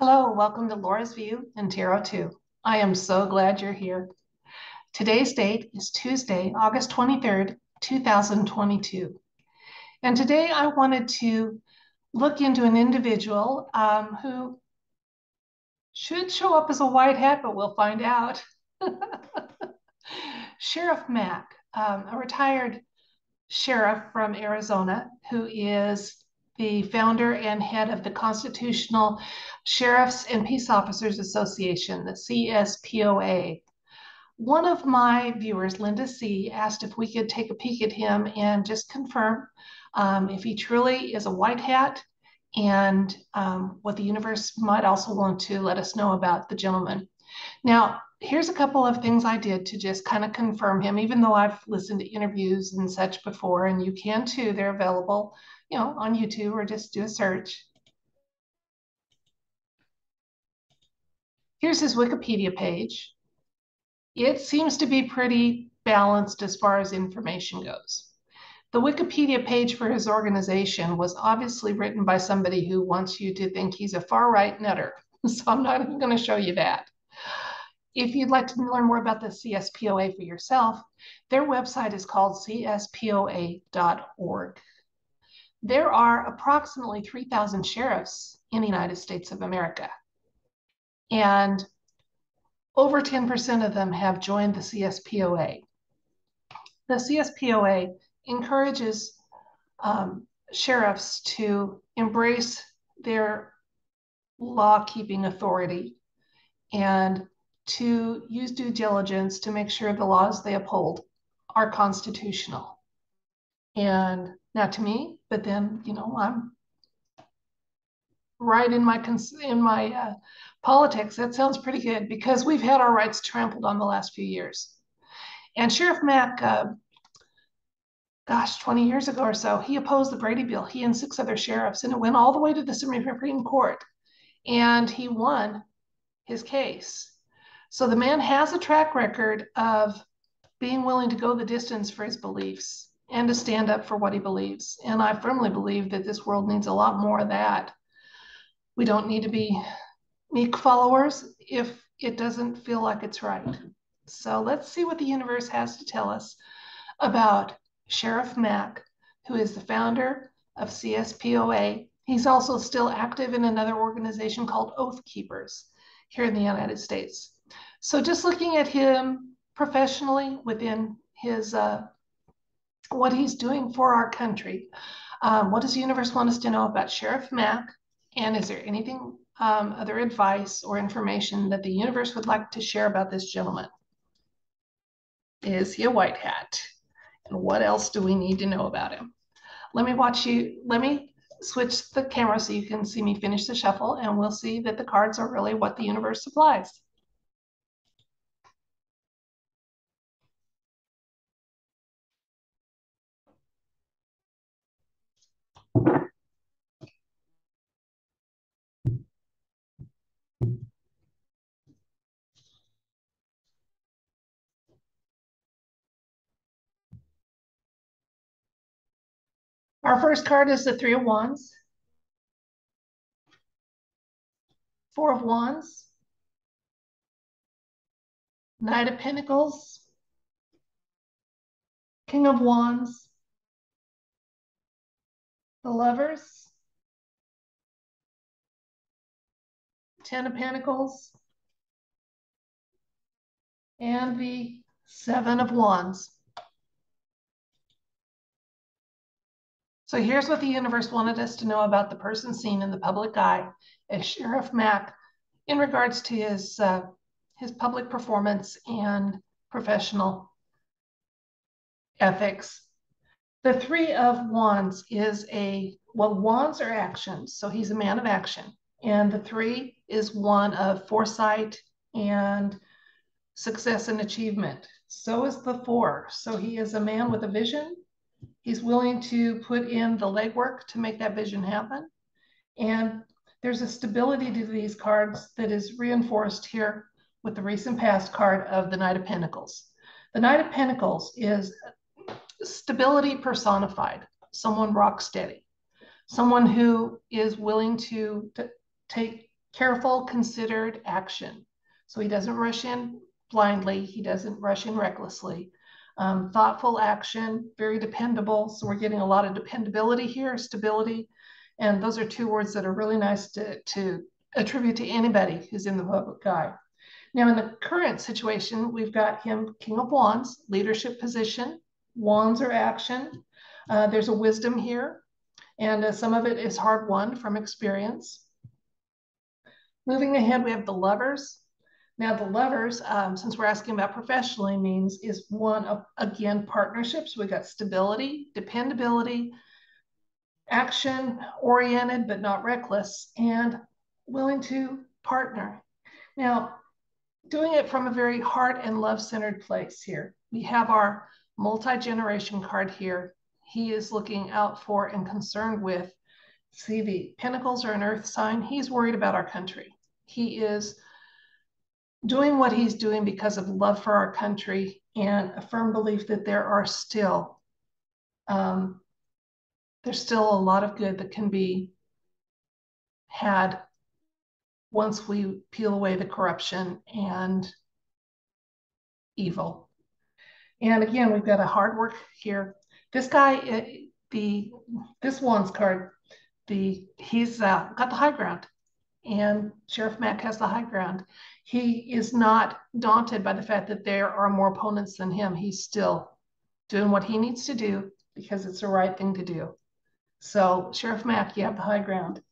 Hello, welcome to Laura's View and Tarot 2. I am so glad you're here. Today's date is Tuesday, August 23rd, 2022. And today I wanted to look into an individual who should show up as a white hat, but we'll find out. Sheriff Mack, a retired sheriff from Arizona who is the founder and head of the Constitutional Sheriffs and Peace Officers Association, the CSPOA. One of my viewers, Linda C., asked if we could take a peek at him and just confirm if he truly is a white hat and what the universe might also want to let us know about the gentleman. Now, here's a couple of things I did to just kind of confirm him, even though I've listened to interviews and such before, and you can too. They're available, on YouTube, or just do a search. Here's his Wikipedia page. It seems to be pretty balanced as far as information goes. The Wikipedia page for his organization was obviously written by somebody who wants you to think he's a far-right nutter. So I'm not even going to show you that. If you'd like to learn more about the CSPOA for yourself, their website is called cspoa.org. There are approximately 3,000 sheriffs in the United States of America, and over 10% of them have joined the CSPOA. The CSPOA encourages sheriffs to embrace their law-keeping authority and to use due diligence to make sure the laws they uphold are constitutional. And not to me, but then, I'm right in my politics. That sounds pretty good because we've had our rights trampled on the last few years. And Sheriff Mack, 20 years ago or so, he opposed the Brady Bill, he and 6 other sheriffs, and it went all the way to the Supreme Court. And he won his case. So the man has a track record of being willing to go the distance for his beliefs and to stand up for what he believes. And I firmly believe that this world needs a lot more of that. We don't need to be meek followers if it doesn't feel like it's right. So let's see what the universe has to tell us about Sheriff Mack, who is the founder of CSPOA. He's also still active in another organization called Oath Keepers here in the United States. So just looking at him professionally within his what he's doing for our country, what does the universe want us to know about Sheriff Mack? And is there anything, other advice or information that the universe would like to share about this gentleman? Is he a white hat? And what else do we need to know about him? Let me switch the camera so you can see me finish the shuffle, and we'll see that the cards are really what the universe supplies. Our first card is the 3 of Wands, 4 of Wands, Knight of Pentacles, King of Wands, the Lovers, 10 of Pentacles, and the 7 of Wands. So here's what the universe wanted us to know about the person seen in the public eye as Sheriff Mack in regards to his public performance and professional ethics. The 3 of Wands is wands are actions, so he's a man of action. And the 3 is one of foresight and success and achievement. So is the 4. So he is a man with a vision. He's willing to put in the legwork to make that vision happen. And there's a stability to these cards that is reinforced here with the recent past card of the Knight of Pentacles. The Knight of Pentacles is stability personified, someone rock steady, someone who is willing to take careful, considered action. So he doesn't rush in blindly. He doesn't rush in recklessly. Thoughtful action, very dependable. So we're getting a lot of dependability here, stability. And those are two words that are really nice to attribute to anybody who's in the public eye. Now, in the current situation, we've got him King of Wands, leadership position. Wands are action. There's a wisdom here, and some of it is hard won from experience. Moving ahead, we have the Lovers. Now, the Lovers, since we're asking about professionally, means is one of, again, partnerships. We got stability, dependability, action-oriented but not reckless, and willing to partner. Now, doing it from a very heart and love-centered place here. We have our multi-generation card here. He is looking out for and concerned with, see, the Pentacles are an earth sign. He's worried about our country. He is doing what he's doing because of love for our country and a firm belief that there's still a lot of good that can be had once we peel away the corruption and evil. And again, we've got a hard work here. This guy, this Wands card, he's got the high ground, and Sheriff Mack has the high ground. He is not daunted by the fact that there are more opponents than him. He's still doing what he needs to do because it's the right thing to do. So Sheriff Mack, you have the high ground.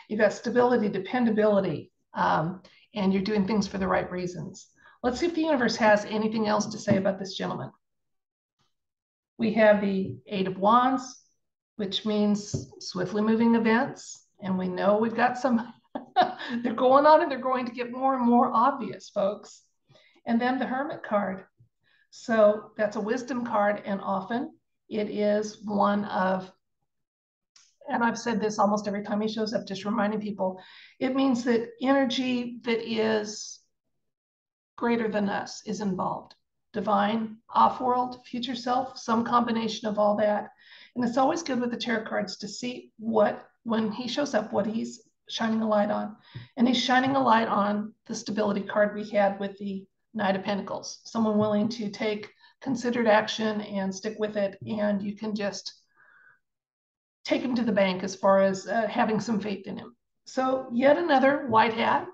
You've got stability, dependability, and you're doing things for the right reasons. Let's see if the universe has anything else to say about this gentleman. We have the Eight of Wands, which means swiftly moving events. And we know we've got some, they're going on and they're going to get more and more obvious, folks. And then the Hermit card. So that's a wisdom card, and often it is one of, and I've said this almost every time he shows up, just reminding people, it means that energy that is greater than us is involved. Divine, off-world, future self, some combination of all that. And it's always good with the tarot cards to see what, when he shows up, what he's shining a light on. And he's shining a light on the stability card we had with the Knight of Pentacles. Someone willing to take considered action and stick with it, and you can just take him to the bank as far as having some faith in him. So yet another white hat,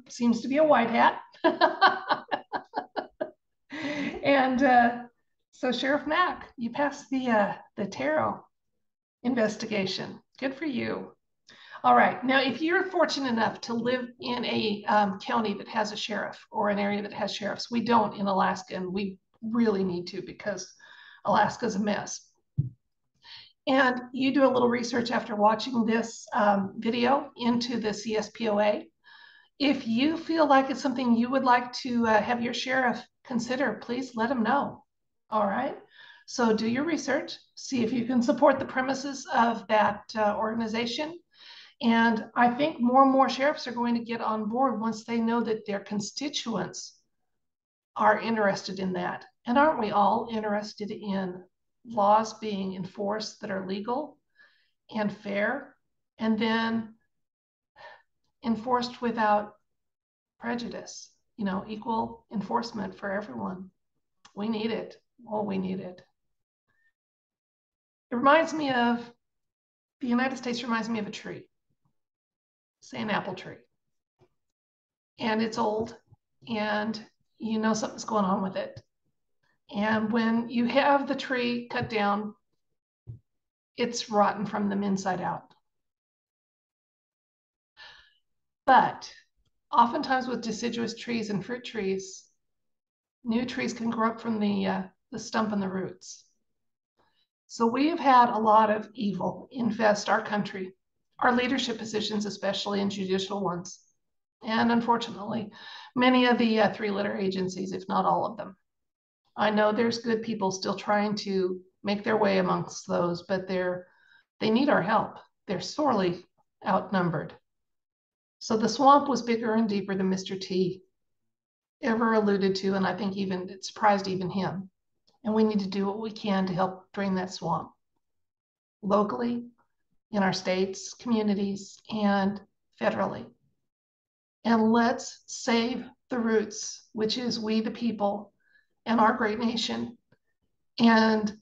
seems to be a white hat. And so Sheriff Mack, you passed the tarot investigation. Good for you. All right, now if you're fortunate enough to live in a county that has a sheriff or an area that has sheriffs, we don't in Alaska, and we really need to because Alaska's a mess. And you do a little research after watching this video into the CSPOA. If you feel like it's something you would like to have your sheriff consider, please let him know. All right. So do your research, see if you can support the premises of that organization. And I think more and more sheriffs are going to get on board once they know that their constituents are interested in that. And aren't we all interested in laws being enforced that are legal and fair, and then enforced without prejudice, you know, equal enforcement for everyone. We need it. Oh, we need it. It reminds me of, the United States reminds me of a tree, say an apple tree. And it's old, and you know something's going on with it. And when you have the tree cut down, it's rotten from the inside out. But oftentimes with deciduous trees and fruit trees, new trees can grow up from the stump and the roots. So we have had a lot of evil infest our country, our leadership positions, especially in judicial ones. And unfortunately, many of the three-letter agencies, if not all of them. I know there's good people still trying to make their way amongst those, but they need our help. They're sorely outnumbered. So the swamp was bigger and deeper than Mr. T ever alluded to, and I think even it surprised even him. And we need to do what we can to help drain that swamp locally, in our states, communities, and federally. and let's save the roots, which is we the people and our great nation, and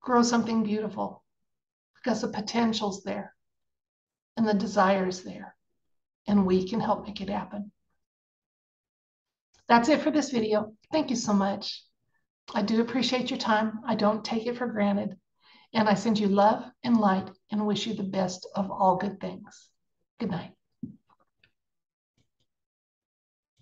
grow something beautiful, because the potential's there and the desire's there, and we can help make it happen. That's it for this video. Thank you so much. I do appreciate your time. I don't take it for granted. And I send you love and light and wish you the best of all good things. Good night.